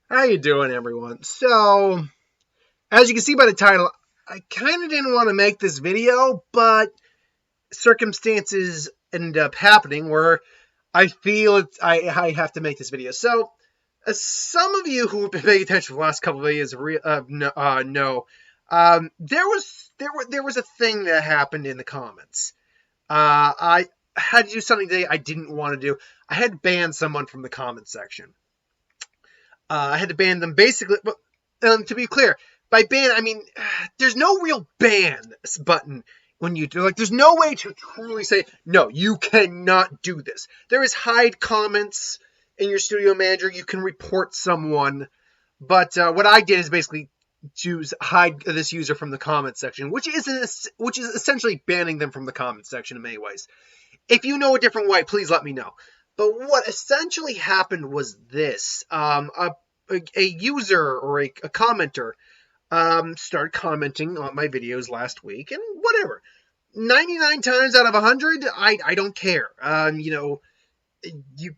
How you doing, everyone? So, as you can see by the title, I kind of didn't want to make this video, but circumstances ended up happening where I feel I have to make this video. So, some of you who have been paying attention for the last couple of videos know there was a thing that happened in the comments. I had to do something today I didn't want to do. I had to ban someone from the comment section. I had to ban them basically. But to be clear, by ban I mean there's no real ban button when you do there's no way to truly say no, you cannot do this. There is hide comments in your studio manager. You can report someone, but what I did is basically choose hide this user from the comment section, which is essentially banning them from the comment section in many ways. If you know a different way, please let me know. But what essentially happened was this. A user or a commenter started commenting on my videos last week, and whatever. 99 times out of 100, I don't care. You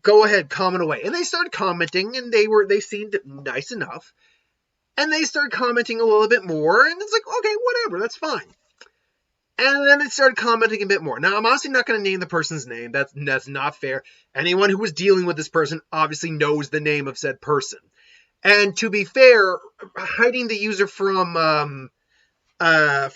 go ahead, comment away. And they started commenting, and they seemed nice enough. And they started commenting a little bit more, and it's like, okay, whatever, that's fine. And then it started commenting a bit more. Now, I'm honestly not going to name the person's name. That's not fair. Anyone who was dealing with this person obviously knows the name of said person. And to be fair, hiding the user from the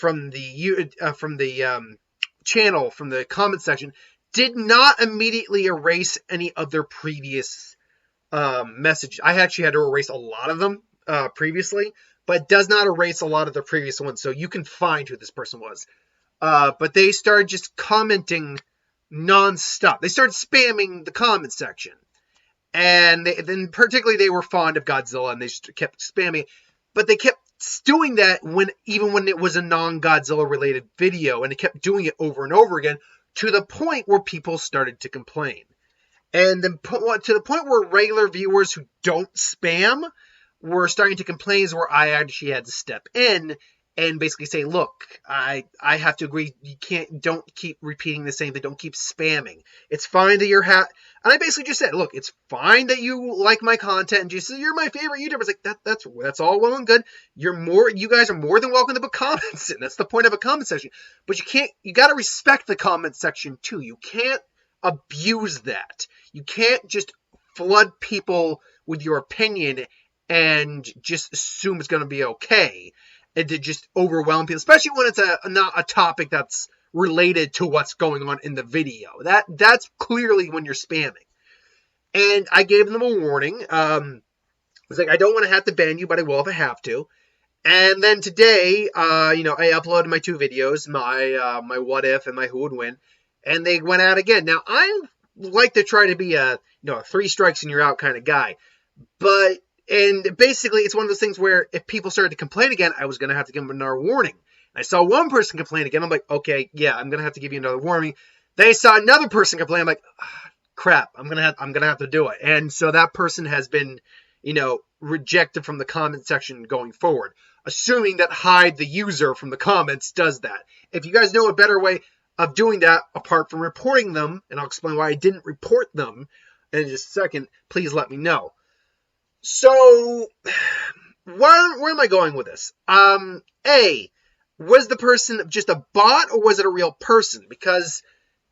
channel, from the comment section, did not immediately erase any of their previous messages. I actually had to erase a lot of them previously, but it does not erase a lot of the previous ones. So you can find who this person was. But they started just commenting nonstop. They started spamming the comment section. And then particularly they were fond of Godzilla, and they kept spamming. But they kept doing that even when it was a non-Godzilla related video, and they kept doing it over and over again to the point where people started to complain. And then to the point where regular viewers who don't spam were starting to complain, is where I actually had to step in and basically say, look, I have to agree. Don't keep repeating the same thing. Don't keep spamming. It's fine that you're and I basically just said, look, it's fine that you like my content and just you're my favorite YouTuber. It's like that's all well and good. You guys are more than welcome to put comments in. That's the point of a comment section. But you got to respect the comment section too. You can't abuse that. You can't just flood people with your opinion and just assume it's going to be okay. And to just overwhelm people, especially when it's not a topic that's related to what's going on in the video. That's clearly when you're spamming. And I gave them a warning. I was like, I don't want to have to ban you, but I will if I have to. And then today, I uploaded my two videos, my what if and my who would win, and they went out again. Now I like to try to be a 3 strikes and you're out kind of guy, and basically, it's one of those things where if people started to complain again, I was going to have to give them another warning. I saw one person complain again. I'm like, okay, yeah, I'm going to have to give you another warning. They saw another person complain. I'm like, crap, I'm going to have to do it. And so that person has been, rejected from the comment section going forward, assuming that hide the user from the comments does that. If you guys know a better way of doing that, apart from reporting them, and I'll explain why I didn't report them in just a second, please let me know. So, where am I going with this? Was the person just a bot or was it a real person? Because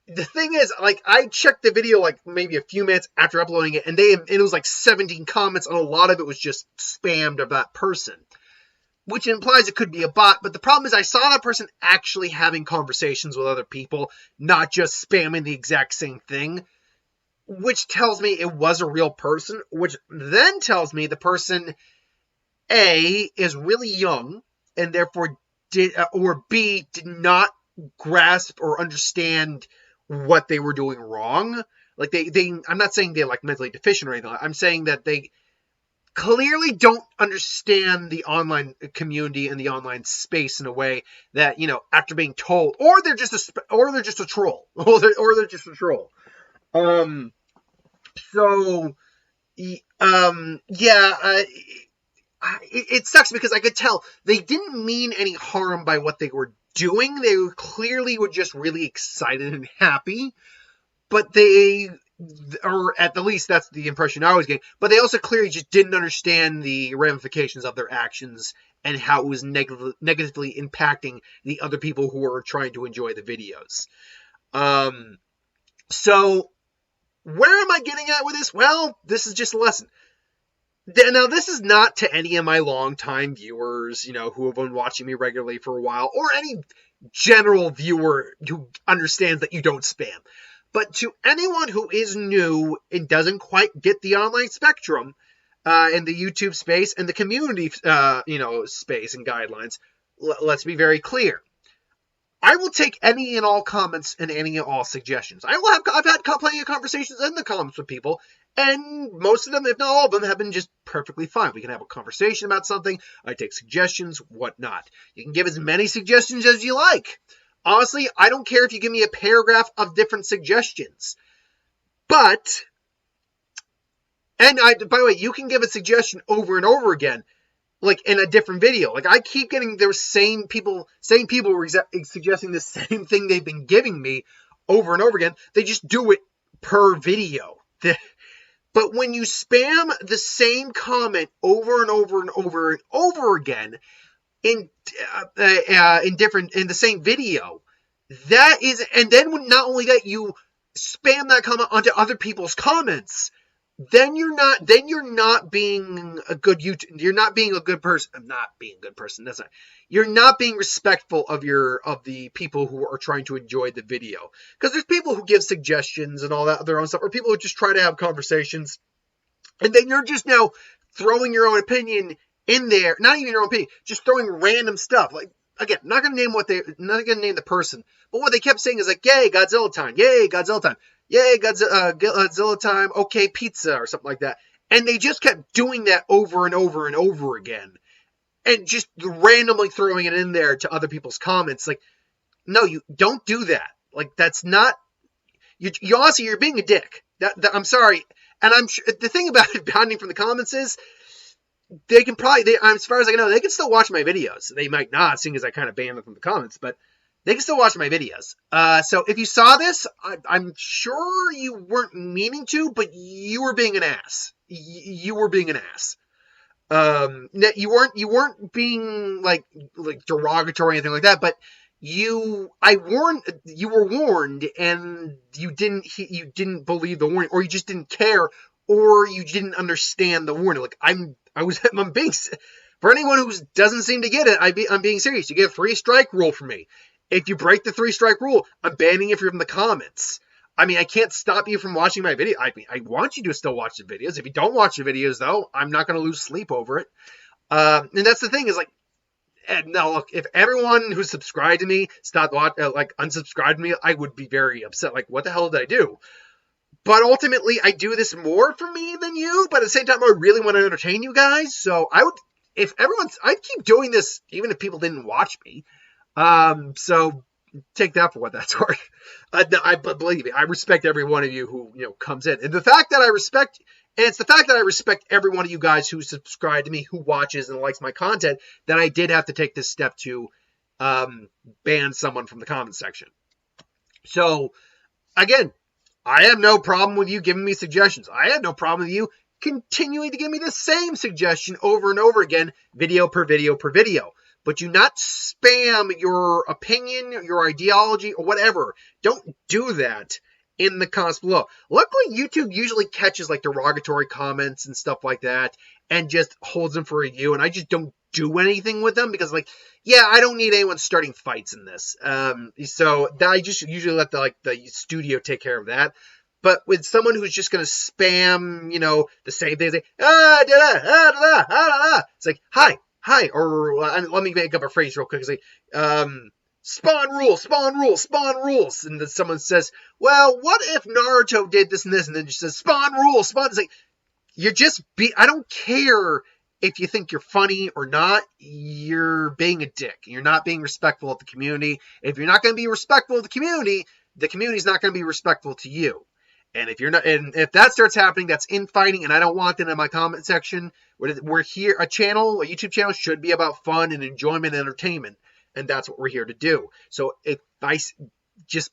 the thing is, I checked the video maybe a few minutes after uploading it, and it was 17 comments, and a lot of it was just spammed of that person, which implies it could be a bot. But the problem is I saw that person actually having conversations with other people, not just spamming the exact same thing, which tells me it was a real person, which then tells me the person, A, is really young, and therefore did not grasp or understand what they were doing wrong. I'm not saying they're mentally deficient or anything. I'm saying that they clearly don't understand the online community and the online space in a way that, after being told, or they're just a troll, or they're just a troll. It sucks because I could tell they didn't mean any harm by what they were doing. They clearly were just really excited and happy, but they or at the least that's the impression I was getting, but they also clearly just didn't understand the ramifications of their actions and how it was negatively impacting the other people who were trying to enjoy the videos. So where am I getting at with this? Well, this is just a lesson. Now, this is not to any of my longtime viewers, who have been watching me regularly for a while, or any general viewer who understands that you don't spam. But to anyone who is new and doesn't quite get the online spectrum, in the YouTube space and the community, space and guidelines, let's be very clear. I will take any and all comments and any and all suggestions. I've had plenty of conversations in the comments with people, and most of them, if not all of them, have been just perfectly fine. We can have a conversation about something. I take suggestions, whatnot. You can give as many suggestions as you like. Honestly, I don't care if you give me a paragraph of different suggestions. But, by the way, you can give a suggestion over and over again, like in a different video. Like I keep getting their same people were suggesting the same thing they've been giving me over and over again. They just do it per video. But when you spam the same comment over and over and over and over again in the same video, that is, and then not only that, you spam that comment onto other people's comments. Then you're not being a good YouTube. You're not being a good person. I'm not being a good person. That's not. You're not being respectful of the people who are trying to enjoy the video. Because there's people who give suggestions and all that their own stuff, or people who just try to have conversations, and then you're just now throwing your own opinion in there. Not even your own opinion, just throwing random stuff. Like again, not gonna name the person, but what they kept saying is like, "Yay, Godzilla time! Yay, Godzilla time! Yay, Godzilla time, okay, pizza," or something like that. And they just kept doing that over and over and over again. And just randomly throwing it in there to other people's comments. Like, no, you don't do that. Like, that's not... You honestly, you're being a dick. I'm sorry. And I'm sure... The thing about it, banning from the comments is... They can probably... as far as I know, they can still watch my videos. They might not, seeing as I kind of banned them from the comments, but... They can still watch my videos. So if you saw this, I'm sure you weren't meaning to, but you were being an ass. You were being an ass. You weren't being like derogatory or anything like that, but you were warned, and you didn't believe the warning, or you just didn't care, or you didn't understand the warning. Like I'm being, for anyone who doesn't seem to get it, I'm being serious. You get a 3-strike rule from me. If you break the 3-strike rule, I'm banning you from the comments. I mean, I can't stop you from watching my video. I mean, I want you to still watch the videos. If you don't watch the videos, though, I'm not going to lose sleep over it. And that's the thing is like, now look, if everyone who's subscribed to me stopped unsubscribed to me, I would be very upset. Like, what the hell did I do? But ultimately, I do this more for me than you. But at the same time, I really want to entertain you guys. So I'd keep doing this even if people didn't watch me. So take that for what that's worth. But believe me, I respect every one of you who, comes in. And it's the fact that I respect every one of you guys who subscribe to me, who watches and likes my content, that I did have to take this step to, ban someone from the comment section. So again, I have no problem with you giving me suggestions. I have no problem with you continuing to give me the same suggestion over and over again, video per video per video. But do not spam your opinion, your ideology, or whatever. Don't do that in the comments below. Luckily, YouTube usually catches like derogatory comments and stuff like that and just holds them for review. And I just don't do anything with them because, I don't need anyone starting fights in this. So I just usually let the studio take care of that. But with someone who's just going to spam, the same thing, say, it's like, hi, or let me make up a phrase real quick. It's like, spawn rules. And then someone says, well, what if Naruto did this and this? And then just says, spawn rules. It's like, I don't care if you think you're funny or not. You're being a dick. You're not being respectful of the community. If you're not going to be respectful of the community's not going to be respectful to you. And if that starts happening, that's infighting, and I don't want that in my comment section. We're here, a YouTube channel should be about fun and enjoyment and entertainment, and that's what we're here to do. So if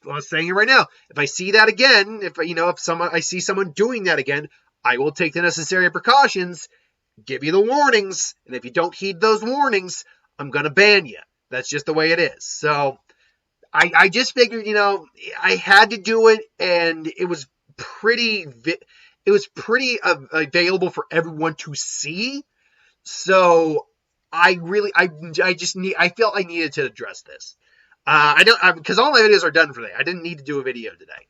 I'm saying it right now. If I see that again, if I see someone doing that again, I will take the necessary precautions, give you the warnings, and if you don't heed those warnings, I'm gonna ban you. That's just the way it is. So I just figured, I had to do it, and it was pretty available for everyone to see. So I felt I needed to address this. Because all my videos are done for today. I didn't need to do a video today,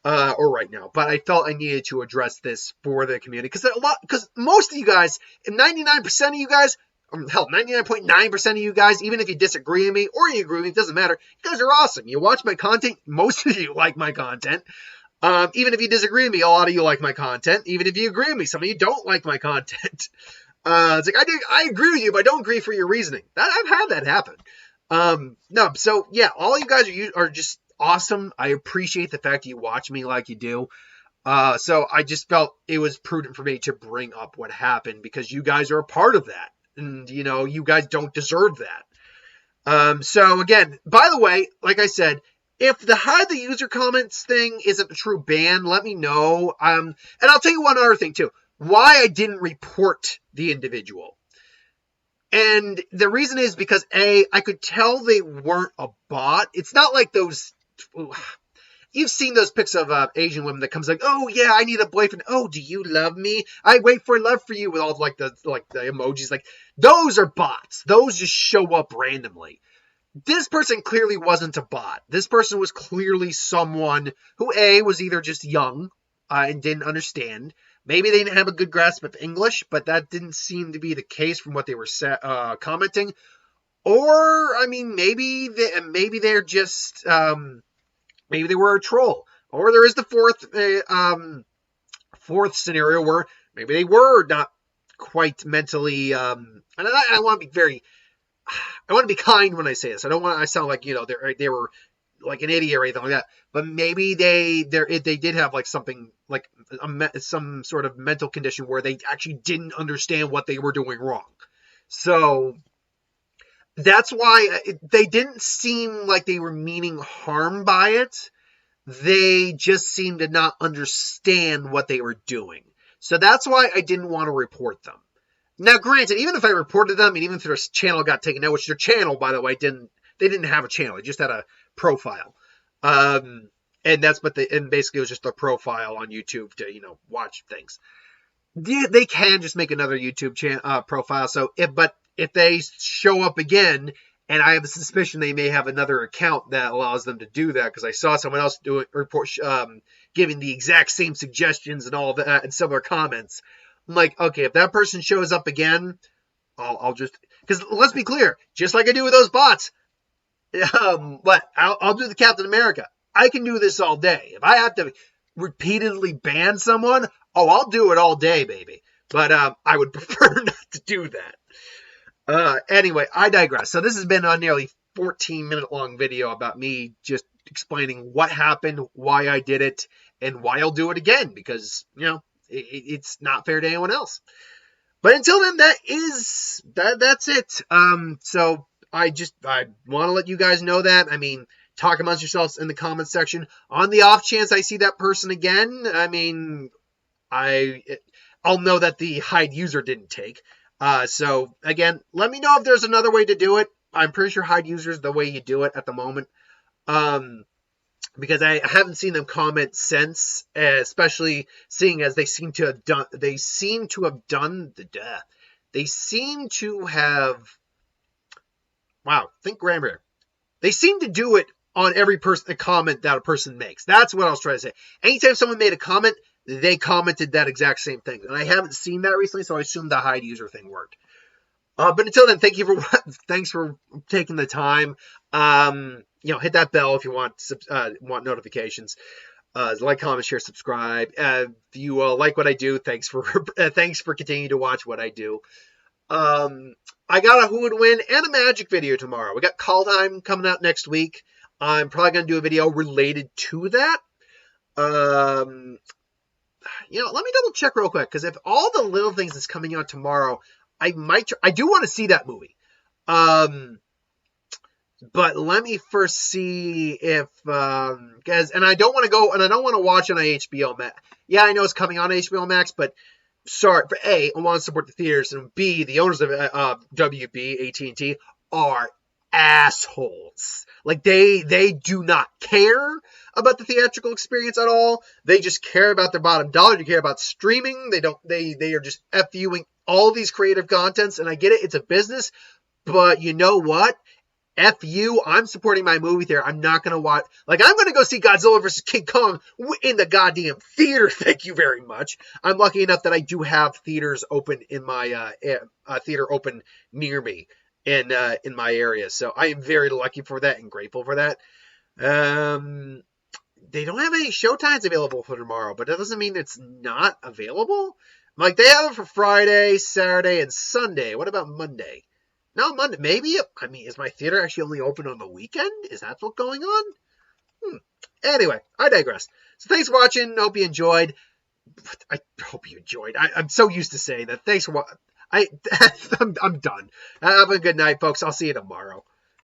or right now, but I felt I needed to address this for the community because most of you guys, 99% of you guys, hell, 99.9% of you guys, even if you disagree with me or you agree with me, it doesn't matter. You guys are awesome. You watch my content. Most of you like my content. Even if you disagree with me, a lot of you like my content. Even if you agree with me, some of you don't like my content. It's like I agree with you, but I don't agree for your reasoning. I've had that happen. No, so yeah, all you guys are just awesome. I appreciate the fact that you watch me like you do. So I just felt it was prudent for me to bring up what happened because you guys are a part of that. And, you guys don't deserve that. So again, by the way, like I said, if the hide the user comments thing isn't a true ban, let me know. And I'll tell you one other thing too. Why I didn't report the individual. And the reason is because I could tell they weren't a bot. It's not like those. You've seen those pics of Asian women that comes like, oh yeah, I need a boyfriend. Oh, do you love me? I wait for love for you with all the emojis. Like those are bots. Those just show up randomly. This person clearly wasn't a bot. This person was clearly someone who was either just young and didn't understand. Maybe they didn't have a good grasp of English, but that didn't seem to be the case from what they were commenting. Or maybe they're just. Maybe they were a troll. Or there is the fourth scenario where maybe they were not quite mentally. And I want to be I want to be kind when I say this. I don't want to sound like they were like an idiot or anything like that. But maybe they did have like something like some sort of mental condition where they actually didn't understand what they were doing wrong. So that's why they didn't seem like they were meaning harm by it. They just seemed to not understand what they were doing. So that's why I didn't want to report them. Now, granted, even if I reported them, and even if their channel got taken down, which their channel, by the way, they didn't have a channel. They just had a profile. And basically it was just a profile on YouTube to, watch things. They can just make another YouTube profile. But if they show up again, and I have a suspicion they may have another account that allows them to do that, because I saw someone else giving the exact same suggestions and all that and similar comments. I'm like, okay, if that person shows up again, I'll just, because let's be clear, just like I do with those bots, but I'll do the Captain America. I can do this all day. If I have to repeatedly ban someone, I'll do it all day, baby. But I would prefer not to do that. Anyway, I digress. So this has been a nearly 14-minute long video about me just explaining what happened, why I did it, and why I'll do it again, because, it's not fair to anyone else. But until then, that's it. So I want to let you guys know that. Talk amongst yourselves in the comments section. On the off chance I see that person again, I'll know that the hide user didn't take. So again, let me know if there's another way to do it. I'm pretty sure hide users the way you do it at the moment. Because I haven't seen them comment since, especially seeing as they seem to have think grammar here. They seem to do it on every comment that a person makes. That's what I was trying to say. Anytime someone made a comment, they commented that exact same thing. And I haven't seen that recently, so I assume the hide user thing worked. But until then, thanks for taking the time. Hit that bell if you want notifications. Like, comment, share, subscribe. If you like what I do, thanks for continuing to watch what I do. I got a Who Would Win and a Magic video tomorrow. We got Call Time coming out next week. I'm probably going to do a video related to that. Let me double check real quick, because if All the Little Things is coming out tomorrow, I do want to see that movie. But let me first see if, guys, and I don't want to go, and I don't want to watch it on HBO Max. Yeah, I know it's coming on HBO Max, but sorry, for A, I want to support the theaters, and B, the owners of WB, AT&T, are assholes. Like, they do not care about the theatrical experience at all. They just care about their bottom dollar. They care about streaming. They are just FUing all these creative contents, and I get it, it's a business, but you know what? F you, I'm supporting my movie theater. I'm not going to watch, like, I'm going to go see Godzilla vs. King Kong in the goddamn theater. Thank you very much. I'm lucky enough that I do have theaters open in my, theater open near me in my area. So I am very lucky for that and grateful for that. They don't have any showtimes available for tomorrow, but that doesn't mean it's not available. Like, they have it for Friday, Saturday, and Sunday. What about Monday? No, Monday. Maybe. I mean, is my theater actually only open on the weekend? Is that what's going on? Anyway, I digress. So thanks for watching. Hope you enjoyed. I hope you enjoyed. I'm so used to saying that. Thanks for watching. I'm done. Have a good night, folks. I'll see you tomorrow.